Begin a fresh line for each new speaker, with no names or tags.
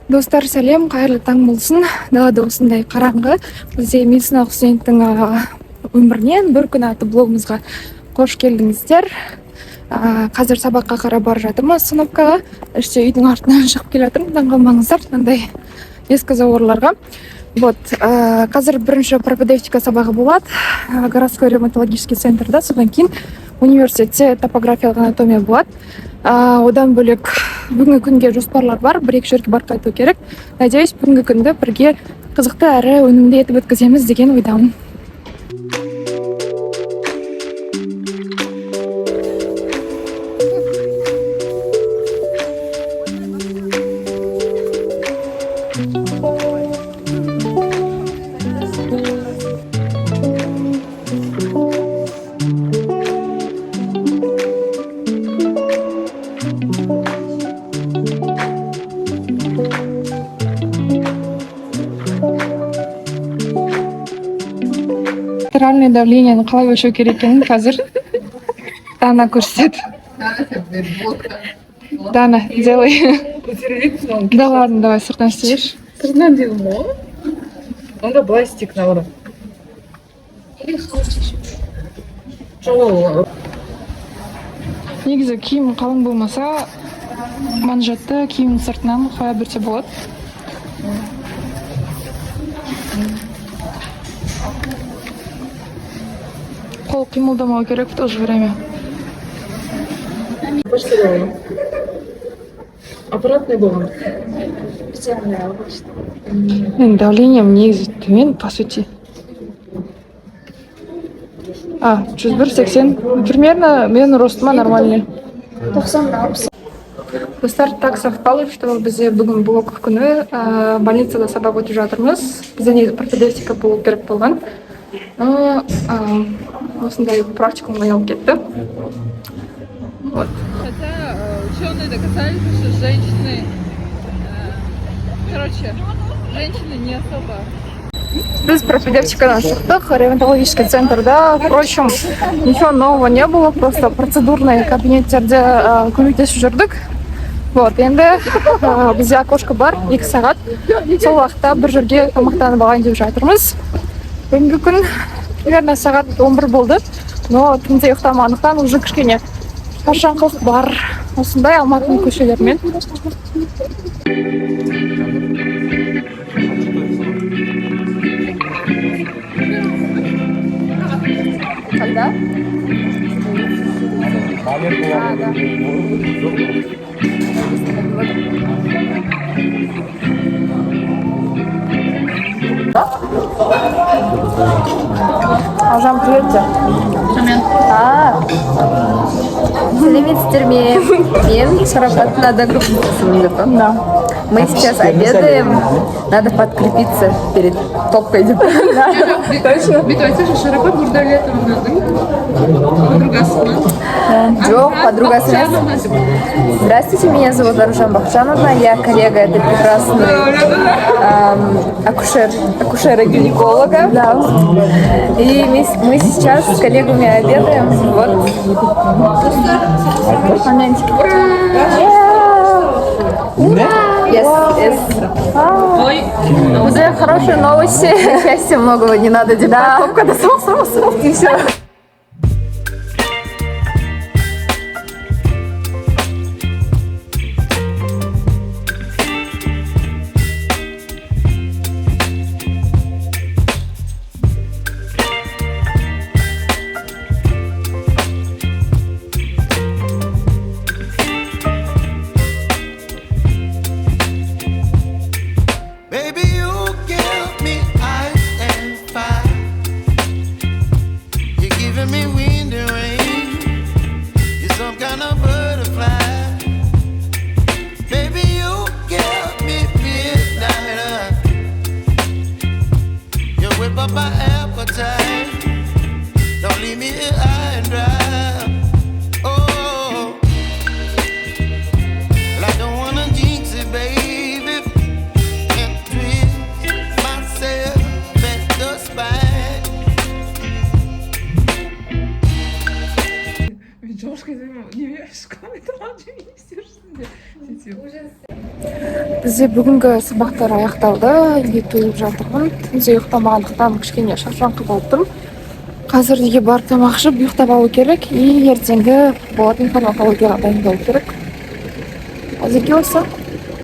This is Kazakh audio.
Достар, сәлем, қайырлы таң болсын. Далада осындай қараңғы. Бізде медициналық студенттің өмірінен бір күн атты блогымызға қош келдіңіздер. Қазір сабаққа қарап бара жатырмыз сыныпқа. Іште үйдің артынан шығып келе жатырмын. Таңғалмаңыздар, мынандай ескі зауырларға. Вот, қазір бірінші пропедевтика сабағы болады. Городской ревматологический центрда, содан кейін университетте топографиялық анатомия болады. Одан бөлек бүгінгі күнге жоспарлар бар, бір-екі жерге барып қайту керек. Надеюсь, бүгінгі күнді бірге қызықты әрі өнімді етіп өткіземіз деген ойдамын. Артериальное давлениені қалай өлшеу керек екенін қазір Дана көрсетеді. Дана, делай. Да ладно, давай, сыртынан істейш.
Сыртынан дедің ғой? Онда былай істейік наоборот.
Негізі киім қалың болмаса, манжетті киімнің сыртынан қоя берсе болады. Қол қимылдамау керек в то же время.
Почти болған. Аппаратный болған.
Давлением негізі төмен, по сути. 101-80. Примерно мен ростыма нормальный. 90. Достар, так совпало, что бізде бүгін блок күні больницада сабақ өтіп жатырмыз. Бізде негізі пропедевтика болу керек болған. Осындай практикум айналып кетті. Вот.
Хотя ученые доказали, что женщины не особо.
Біз пропедевтикадан шықтық, ревматологический центрда. Впрочем, ничего нового не было, просто процедурный кабинеттерде көмектесіп жүрдік. Вот, енді бізде окошко бар, 2 сағат. Сол уақытта бір жерге тамақтанып алайын деп жатырмыз. Бүгінгі күн примерно сағат 11 болды, но түнде ұйықтамағандықтан уже кішкене шаршаңқылық бар. Осындай Алматының көшелерімен. Когда? Ажан, привет тебе.
Сәлеметсіздер ме? Мен Шарапаттың одногруппницасымын.
Да.
Мы сейчас обедаем. Надо подкрепиться перед топкой.
Точно.
Бет айтсашы, Шарапат Нұрдәулетованың подругасы ма?
Жоқ, подругасы емес. Здравствуйте, меня зовут Аружан Бахчановна. Я коллега этой прекрасной акушера-гинеколога. Да. И мы сейчас с коллегами обедаем. Вот. Моментик. Yes. Уже хорошие новости. Счастья многого не надо. Да. Топка до самого и все.
Бізде бүгінгі сабақтар аяқталды. Үйге келіп жатырмын. Түнде ұйықтамағандықтан кішкене шаршаңқы болып тұрмын. Қазір үйге барып тамақ ішіп ұйықтап алу керек. И ертеңгі болатын информатологияға дайындалу керек. Әзірге осы.